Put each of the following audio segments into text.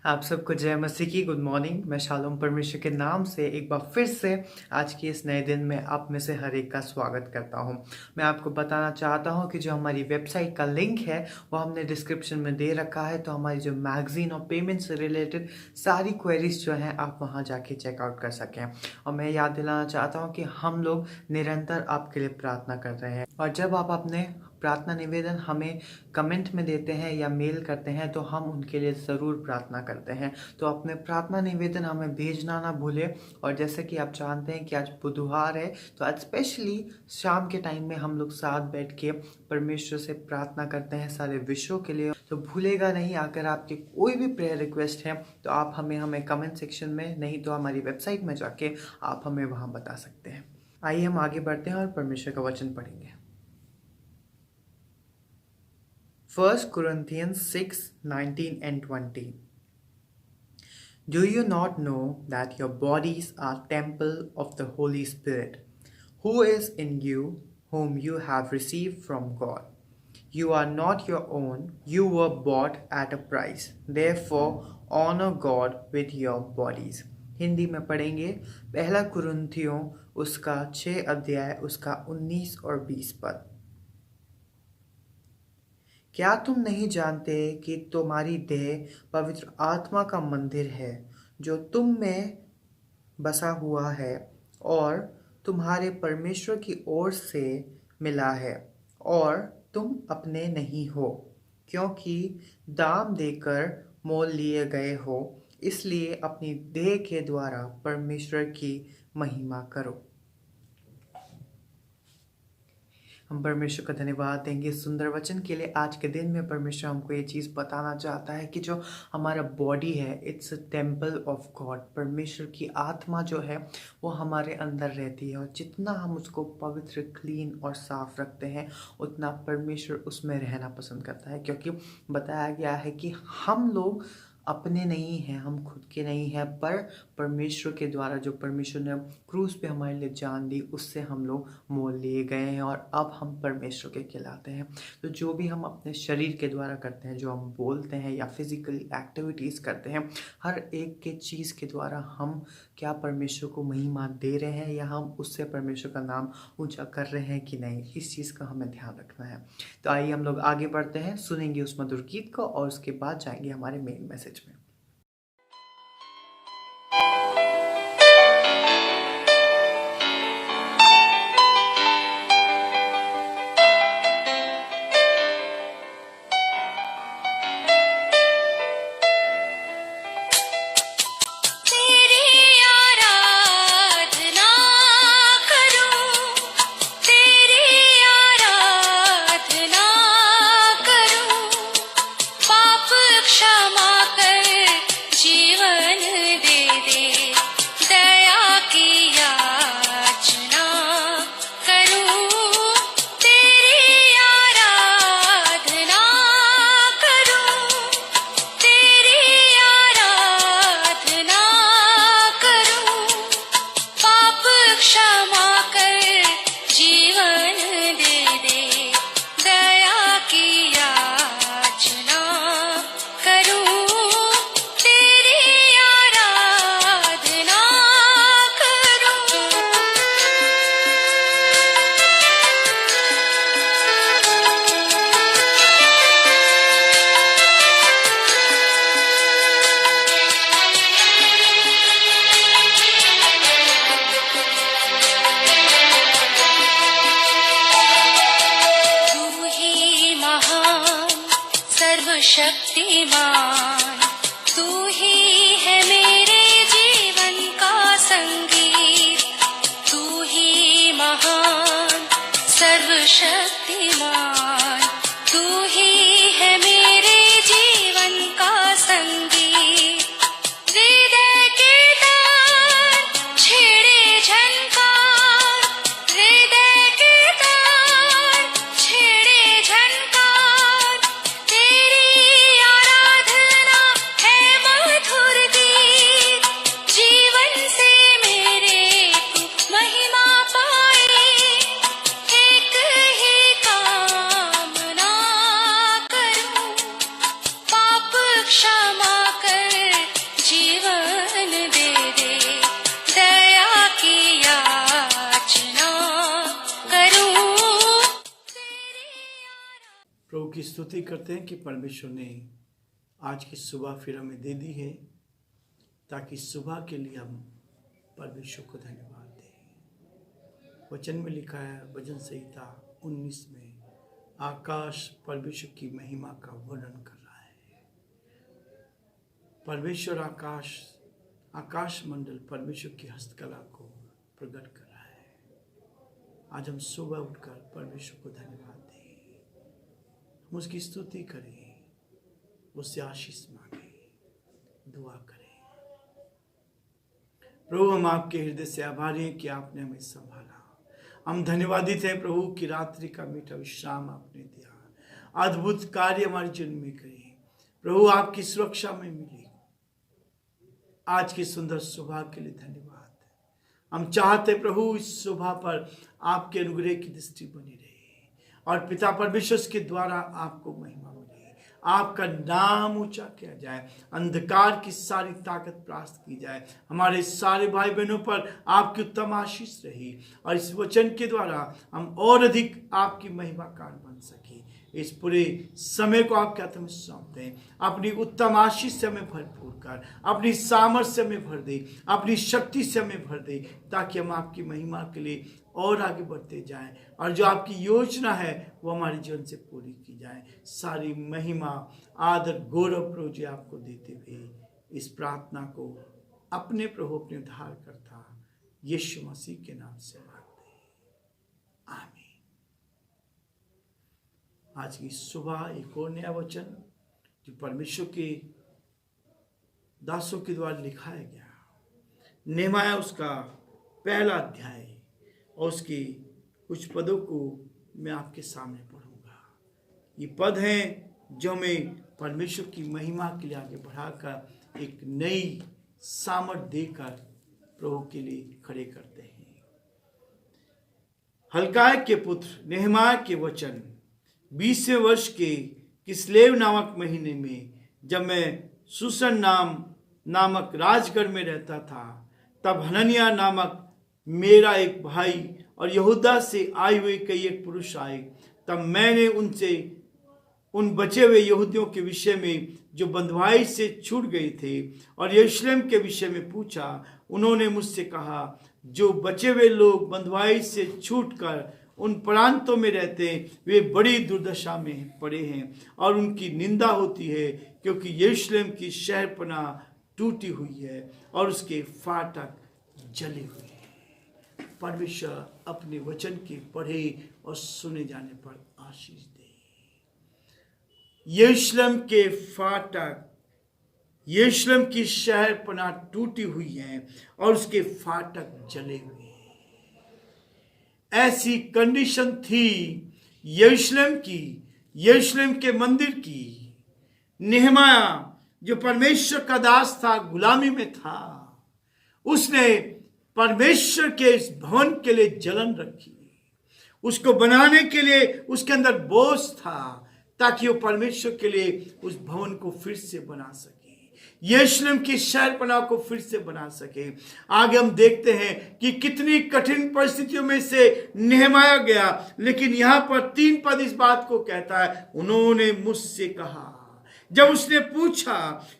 आप सबको जय मसीह की गुड मॉर्निंग। मैं शालोम परमेश्वर के नाम से एक बार फिर से आज के इस नए दिन में आप में से हर एक का स्वागत करता हूं। मैं आपको बताना चाहता हूं कि जो हमारी वेबसाइट का लिंक है वो हमने डिस्क्रिप्शन में दे रखा है। तो हमारी जो मैगजीन और पेमेंट से रिलेटेड सारी क्वेरीज जो हैं आप वहां जाके चेकआउट कर सकें। और मैं याद दिलाना चाहता हूँ कि हम लोग निरंतर आपके लिए प्रार्थना कर रहे हैं, और जब आप अपने प्रार्थना निवेदन हमें कमेंट में देते हैं या मेल करते हैं तो हम उनके लिए ज़रूर प्रार्थना करते हैं। तो अपने प्रार्थना निवेदन हमें भेजना ना भूलें। और जैसे कि आप जानते हैं कि आज बुधवार है, तो आज स्पेशली शाम के टाइम में हम लोग साथ बैठ के परमेश्वर से प्रार्थना करते हैं सारे विषयों के लिए। तो भूलेगा नहीं, अगर आपके कोई भी प्रेयर रिक्वेस्ट है तो आप हमें कमेंट सेक्शन में, नहीं तो हमारी वेबसाइट में जाके आप हमें वहाँ बता सकते हैं। आइए हम आगे बढ़ते हैं और परमेश्वर का वचन पढ़ेंगे। 1 Corinthians 6:19 and 20. Do you not know that your bodies are temple of the Holy Spirit, who is in you, whom you have received from God? You are not your own, you were bought at a price. Therefore, honor God with your bodies. Hindi में पढ़ेंगे। पहला कुरिन्थियों उसका 6 अध्याय उसका 19 और 20 पद। क्या तुम नहीं जानते कि तुम्हारी देह पवित्र आत्मा का मंदिर है जो तुम में बसा हुआ है और तुम्हारे परमेश्वर की ओर से मिला है, और तुम अपने नहीं हो, क्योंकि दाम देकर मोल लिए गए हो। इसलिए अपनी देह के द्वारा परमेश्वर की महिमा करो। हम परमेश्वर का धन्यवाद देंगे सुंदर वचन के लिए। आज के दिन में परमेश्वर हमको ये चीज़ बताना चाहता है कि जो हमारा बॉडी है, it's a temple of God. परमेश्वर की आत्मा जो है वो हमारे अंदर रहती है, और जितना हम उसको पवित्र, क्लीन और साफ रखते हैं उतना परमेश्वर उसमें रहना पसंद करता है। क्योंकि बताया गया है कि हम लोग अपने नहीं हैं, हम खुद के नहीं हैं, पर परमेश्वर के द्वारा, जो परमेश्वर ने क्रूस पे हमारे लिए जान दी, उससे हम लोग मोल लिए गए हैं और अब हम परमेश्वर के कहलाते हैं। तो जो भी हम अपने शरीर के द्वारा करते हैं, जो हम बोलते हैं या फिजिकली एक्टिविटीज़ करते हैं, हर एक के चीज़ के द्वारा हम क्या परमेश्वर को महिमा दे रहे हैं या हम उससे परमेश्वर का नाम ऊंचा कर रहे हैं कि नहीं, इस चीज़ का हमें ध्यान रखना है। तो आइए हम लोग आगे बढ़ते हैं, सुनेंगे उस मधुर गीत को और उसके बाद जाएंगे हमारे मेन मैसेज में। शक्तिमान तू ही है मेरे जीवन का संगीत, तू ही महान सर्वशक्तिमान, तू ही है मेरे जीवन का संगीत। हृदय के तार छेड़े झनकार, हृदय के तार छेड़े झनकार, तेरी आराधना है मधुर गीत। जीवन से मेरे तू महिमा पाए, एक ही काम की स्तुति करते हैं कि परमेश्वर ने आज की सुबह फिर हमें दे दी है, ताकि सुबह के लिए हम परमेश्वर को धन्यवाद दें। वचन में लिखा है, भजन संहिता 19 में, आकाश परमेश्वर की महिमा का वर्णन कर रहा है। परमेश्वर आकाश मंडल परमेश्वर की हस्तकला को प्रकट कर रहा है। आज हम सुबह उठकर परमेश्वर को धन्यवाद दें, हम उसकी स्तुति करें, उससे आशीष मांगे, दुआ करें। प्रभु, हम आपके हृदय से आभारी हैं कि आपने हमें संभाला। हम धन्यवादित हैं प्रभु की रात्रि का मीठा विश्राम आपने दिया, अद्भुत कार्य हमारे जीवन में करे। प्रभु, आपकी सुरक्षा में मिली आज की सुंदर सुबह के लिए धन्यवाद। हम चाहते प्रभु इस सुबह पर आपके अनुग्रह की दृष्टि बनी रहे और पिता परमेश्वर के द्वारा आपको महिमा मिले, आपका नाम ऊंचा किया जाए, अंधकार की सारी ताकत प्राप्त की जाए। हमारे सारे भाई बहनों पर आपकी उत्तम आशीष रही और इस वचन के द्वारा हम और अधिक आपकी महिमा कारण बन सके। इस पूरे समय को आपके हाथ में सौंपते हैं। अपनी उत्तम आशीष से हमें भरपूर कर, अपनी सामर्थ्य से हमें भर दे, अपनी शक्ति से हमें भर दे, ताकि हम आपकी महिमा के लिए और आगे बढ़ते जाएं और जो आपकी योजना है वो हमारे जीवन से पूरी की जाए। सारी महिमा, आदर, गौरव प्रभु जी आपको देते हुए इस प्रार्थना को अपने प्रभु, अपने उद्धारकर्ता यीशु मसीह के नाम से मांगते हैं, आमीन। आज की सुबह एक और नया वचन जो परमेश्वर के दासों के द्वारा लिखाया गया, नेहमाया उसका पहला अध्याय और उसके कुछ पदों को मैं आपके सामने पढ़ूंगा। ये पद हैं जो हमें परमेश्वर की महिमा के लिए आगे बढ़ाकर एक नई सामर्थ देकर प्रभु के लिए खड़े करते हैं। हल्काय के पुत्र नेहमाया के वचन। 20वें वर्ष के किस्लेव नामक महीने में, जब मैं सुसन नामक राजगढ़ में रहता था, तब हननिया नामक मेरा एक भाई और यहूदा से आए हुए कई एक पुरुष आए। तब मैंने उनसे उन बचे हुए यहूदियों के विषय में जो बंधुआई से छूट गए थे और यरूशलेम के विषय में पूछा। उन्होंने मुझसे कहा, जो बचे हुए लोग बंधुआई से छूटकर उन प्रांतों में रहते हैं, वे बड़ी दुर्दशा में पड़े हैं और उनकी निंदा होती है, क्योंकि यरूशलेम की शहरपनाह टूटी हुई है और उसके फाटक जले हुए हैं। परमेश्वर अपने वचन के पढ़े और सुने जाने पर आशीष दे। यरूशलेम के फाटक, यरूशलेम की शहरपनाह टूटी हुई है और उसके फाटक जले हुए हैं। ऐसी कंडीशन थी यरूशलेम की, यरूशलेम के मंदिर की। नेहमाया जो परमेश्वर का दास था, गुलामी में था, उसने परमेश्वर के इस भवन के लिए जलन रखी। उसको बनाने के लिए उसके अंदर बोझ था, ताकि वो परमेश्वर के लिए उस भवन को फिर से बना सके, यरूशलेम की शहरपनाह को फिर से बना सके। आगे हम देखते हैं कि कितनी कठिन परिस्थितियों में से नेहमाया गया, लेकिन यहां पर 3 पद इस बात को कहता है, उन्होंने मुझसे कहा। जब उसने पूछा,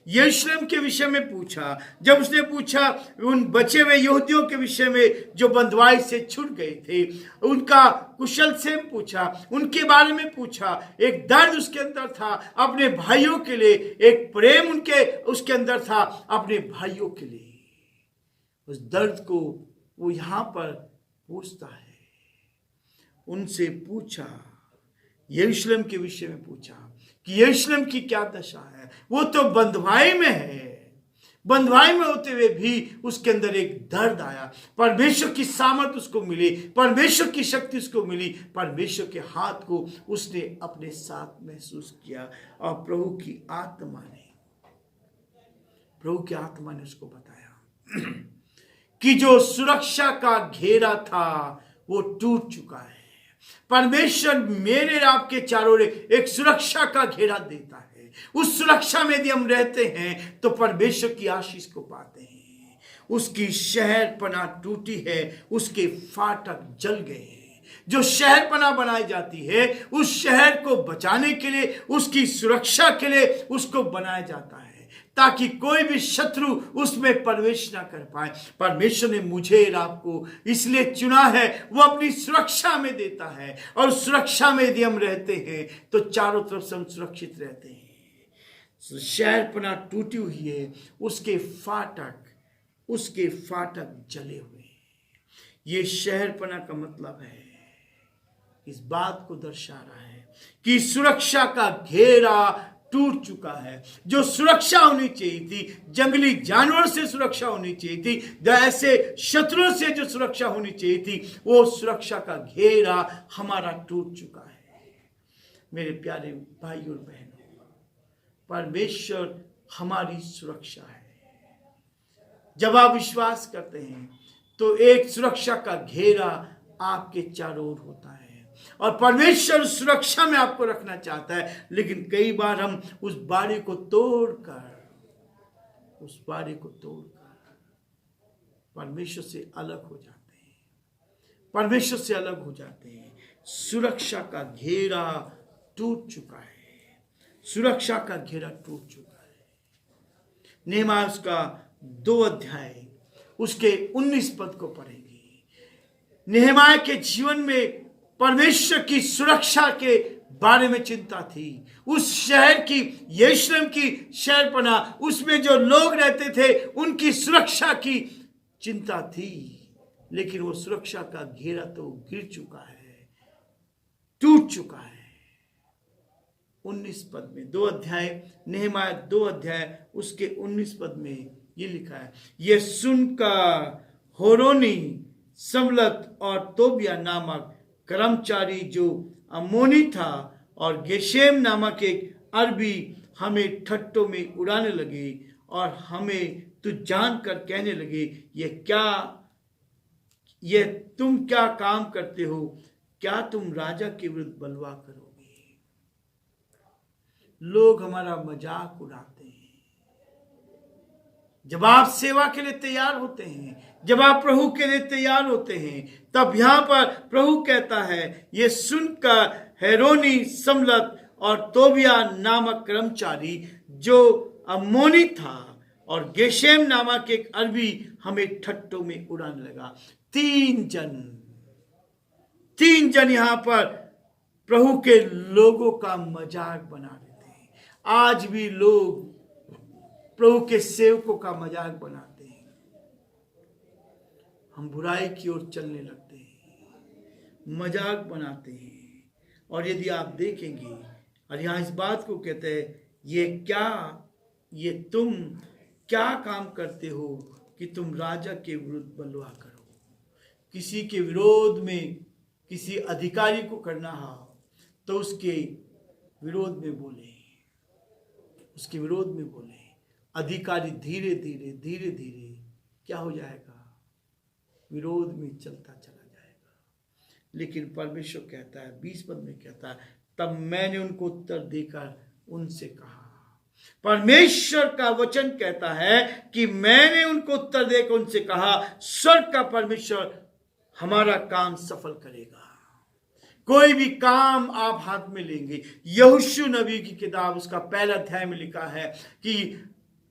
यरूशलेम के विषय में पूछा, जब उसने पूछा उन बचे हुए यहूदियों के विषय में जो बंधुआई से छूट गए थे, उनका कुशल से पूछा, उनके बारे में पूछा। एक दर्द उसके अंदर था अपने भाइयों के लिए, एक प्रेम उसके अंदर था अपने भाइयों के लिए। उस दर्द को वो यहां पर पूछता है। उनसे पूछा, यरूशलेम के विषय में पूछा कि यरूशलेम की क्या दशा है। वो तो बंधुआई में है, बंधुआई में होते हुए भी उसके अंदर एक दर्द आया। परमेश्वर की सामर्थ उसको मिली, परमेश्वर की शक्ति उसको मिली, परमेश्वर के हाथ को उसने अपने साथ महसूस किया और प्रभु की आत्मा ने उसको बताया कि जो सुरक्षा का घेरा था वो टूट चुका है। परमेश्वर मेरे आपके चारों ओर एक सुरक्षा का घेरा देता है। उस सुरक्षा में यदि हम रहते हैं तो परमेश्वर की आशीष को पाते हैं। उसकी शहरपनाह टूटी है, उसके फाटक जल गए हैं। जो शहरपनाह बनाई जाती है, उस शहर को बचाने के लिए, उसकी सुरक्षा के लिए उसको बनाया जाता है, ताकि कोई भी शत्रु उसमें प्रवेश ना कर पाए। परमेश्वर ने मुझे और आपको इसलिए चुना है, वो अपनी सुरक्षा में देता है, और सुरक्षा में यदि हम रहते हैं तो चारों तरफ से हम सुरक्षित रहते हैं। शहरपनाह टूटी हुई है, उसके फाटक जले हुए हैं। ये शहरपनाह का मतलब है, इस बात को दर्शा रहा है कि सुरक्षा का घेरा टूट चुका है। जो सुरक्षा होनी चाहिए थी, जंगली जानवर से सुरक्षा होनी चाहिए थी, ऐसे शत्रुओं से जो सुरक्षा होनी चाहिए थी, वो सुरक्षा का घेरा हमारा टूट चुका है। मेरे प्यारे भाई और बहनों, परमेश्वर हमारी सुरक्षा है। जब आप विश्वास करते हैं तो एक सुरक्षा का घेरा आपके चारों ओर होता है, और परमेश्वर सुरक्षा में आपको रखना चाहता है। लेकिन कई बार हम उस बाड़े को तोड़कर परमेश्वर से अलग हो जाते हैं। सुरक्षा का घेरा टूट चुका है। नेहमाया उसका 2 अध्याय उसके 19 पद को पढ़ेंगे। नेहमाया के जीवन में परमेश्वर की सुरक्षा के बारे में चिंता थी। उस शहर की, यरूशलेम की शहरपनाह, उसमें जो लोग रहते थे उनकी सुरक्षा की चिंता थी। लेकिन वो सुरक्षा का घेरा तो गिर चुका है, टूट चुका है। 19 पद में 2 अध्याय, नेहमाया 2 अध्याय उसके 19 पद में ये लिखा है, ये सुनकर होरोनी, समलत और तोबिया नामक कर्मचारी जो अम्मोनी था, और गेशेम नामक एक अरबी हमें ठट्टों में उड़ाने लगे, और हमें तो जानकर कहने लगे, ये तुम क्या काम करते हो? क्या तुम राजा के विरुद्ध बलवा करोगे? लोग हमारा मजाक उड़ाते हैं। जब आप सेवा के लिए तैयार होते हैं, जब आप प्रभु के लिए तैयार होते हैं, तब यहां पर प्रभु कहता है, ये सुनकर हेरोनी, समलत और तोबिया नामक कर्मचारी जो अम्मोनी था, और गेशेम नामक एक अरबी हमें ठट्टों में उड़ाने लगा। 3 जन यहां पर प्रभु के लोगों का मजाक बना देते हैं। आज भी लोग प्रभु के सेवकों का मजाक बनाते हैं। हम बुराई की ओर चलने लगते हैं, मजाक बनाते हैं। और यदि आप देखेंगे, और यहां इस बात को कहते हैं, ये तुम क्या काम करते हो कि तुम राजा के विरुद्ध बलवा करो? किसी के विरोध में, किसी अधिकारी को करना हो तो उसके विरोध में बोले, अधिकारी धीरे धीरे क्या हो जाएगा? विरोध में चलता चला जाएगा। लेकिन परमेश्वर कहता है, 20 पद में कहता है, तब मैंने उनको उत्तर देकर उनसे कहा। परमेश्वर का वचन कहता है कि मैंने उनको उत्तर देकर उनसे कहा, स्वर्ग का परमेश्वर हमारा काम सफल करेगा। कोई भी काम आप हाथ में लेंगे, यहोशू नबी की किताब उसका 1 अध्याय में लिखा है कि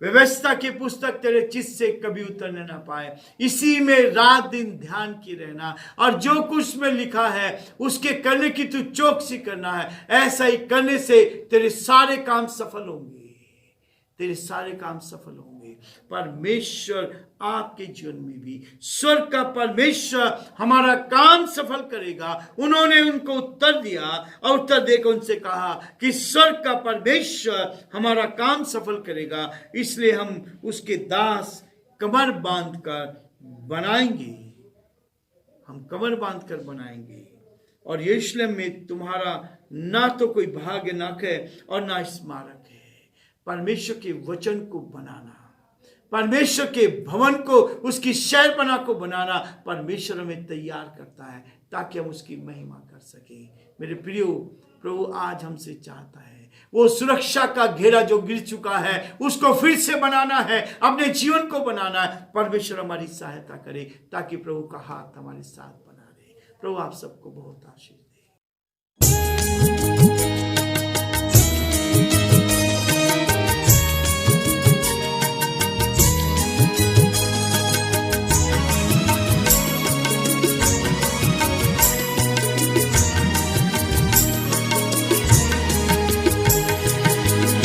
व्यवस्था की पुस्तक तेरे चित्त से कभी उतरने ना पाए, इसी में रात दिन ध्यान की रहना, और जो कुछ में लिखा है उसके करने की तू चौकसी करना है। ऐसा ही करने से तेरे सारे काम सफल होंगे। परमेश्वर आपके जीवन में भी, स्वर्ग का परमेश्वर हमारा काम सफल करेगा। उन्होंने उनको उत्तर दिया, और उत्तर देकर उनसे कहा कि स्वर्ग का परमेश्वर हमारा काम सफल करेगा, इसलिए हम उसके दास कमर बांध कर बनाएंगे। और यरूशलेम में तुम्हारा ना तो कोई भाग्य नाक है और ना स्मारक है। परमेश्वर के वचन को बनाना, परमेश्वर के भवन को, उसकी शहरपनाह को बनाना परमेश्वर हमें तैयार करता है, ताकि हम उसकी महिमा कर सकें। मेरे प्रियो, प्रभु आज हमसे चाहता है वो सुरक्षा का घेरा जो गिर चुका है उसको फिर से बनाना है, अपने जीवन को बनाना है। परमेश्वर हमारी सहायता करे, ताकि प्रभु का हाथ हमारे साथ बना रहे। प्रभु आप सबको बहुत आशीष दे।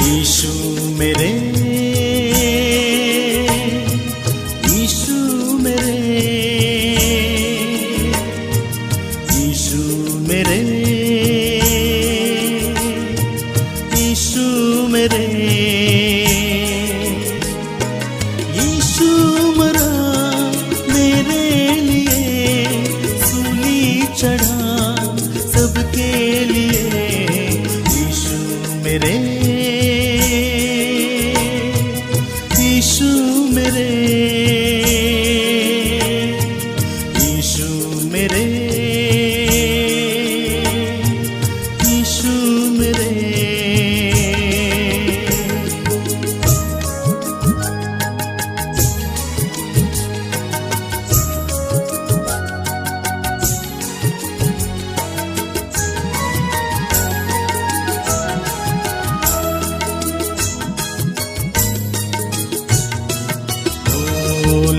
यीशु मेरे, यीशु मेरे, यीशु मेरे, यीशु मेरे, यीशु मरा मेरे लिए, सूली चढ़ा सबके लिए। यीशु मेरे, यीशु मेरे, यीशु मेरे, यीशु मेरे।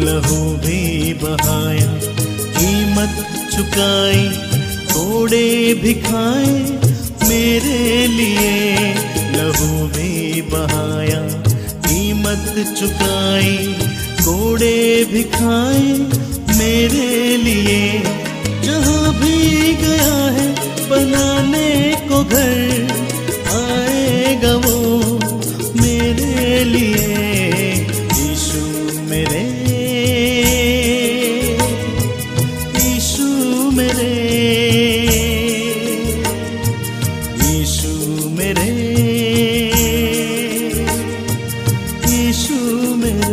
लहू भी बहाया, कीमत चुकाई, कोड़े भी खाए मेरे लिए। लहू भी बहाया, कीमत चुकाई, कोड़े भी खाए मेरे लिए। जहाँ भी गया है बनाने को घर, आएगा वो मेरे लिए। यीशु मेरे, यीशु मेरे, यीशु मेरे, यीशु मेरे।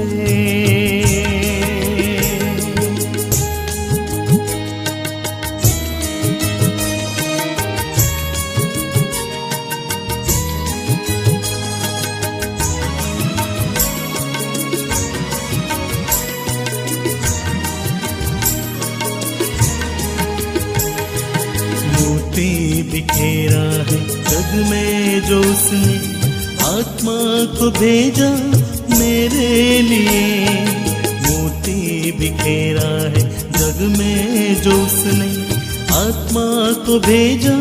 बिखेरा है जग में जो उसने, आत्मा को भेजा मेरे लिए। मोती बिखेरा है जग में जो उसने, आत्मा को भेजा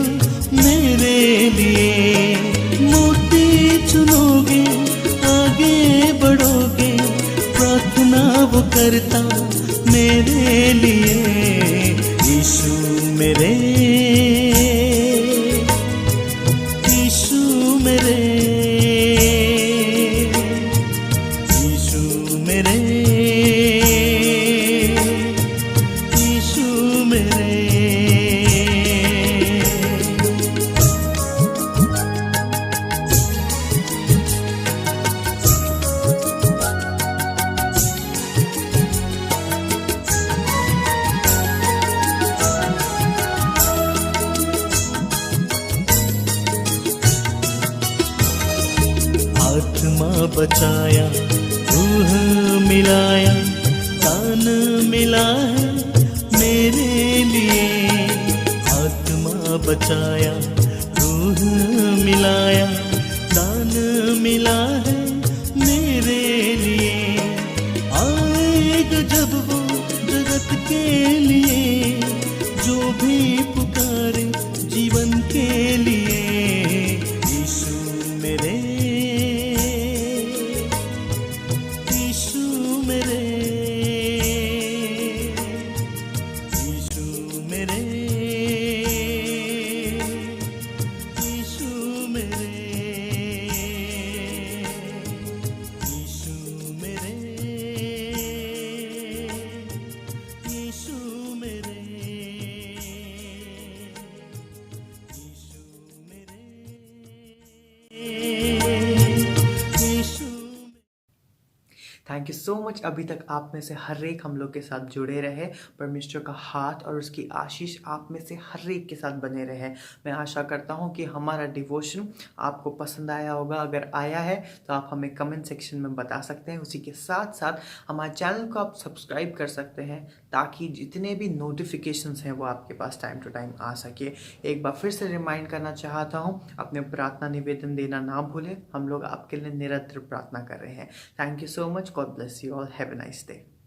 मेरे लिए। मोती चुनोगे आगे बढ़ोगे, प्रार्थना वो करता मेरे लिए। यीशु मेरे, यीशु मेरे, यीशु मेरे, यीशु मेरे। आत्मा बचाया, रूह मिलाया, दान मिला है मेरे लिए। आत्मा बचाया, रूह मिलाया, दान मिला है मेरे लिए। आएगा जब वो जगत के लिए, जो भी पुकारे जीवन के लिए। यीशु मेरे, यीशु मेरे, यीशु मेरे, यीशु मेरे, यीशु मेरे, यीशु मेरे। Thank you so much. अभी तक आप में से हर एक हम लोग के साथ जुड़े रहे। परमेश्वर का हाथ और उसकी आशीष आप में से हर एक के साथ बने रहे। मैं आशा करता हूँ कि हमारा डिवोशन आपको पसंद आया होगा। अगर आया है तो आप हमें कमेंट सेक्शन में बता सकते हैं। उसी के साथ साथ हमारे चैनल को आप सब्सक्राइब कर सकते हैं ताकि जितने भी नोटिफिकेशंस हैं वो आपके पास टाइम टू टाइम आ सके। एक बार फिर से रिमाइंड करना चाहता हूँ, अपने प्रार्थना निवेदन देना ना भूलें। हम लोग आपके लिए निरंतर प्रार्थना कर रहे हैं। Thank you so much. God bless you all. Have a nice day.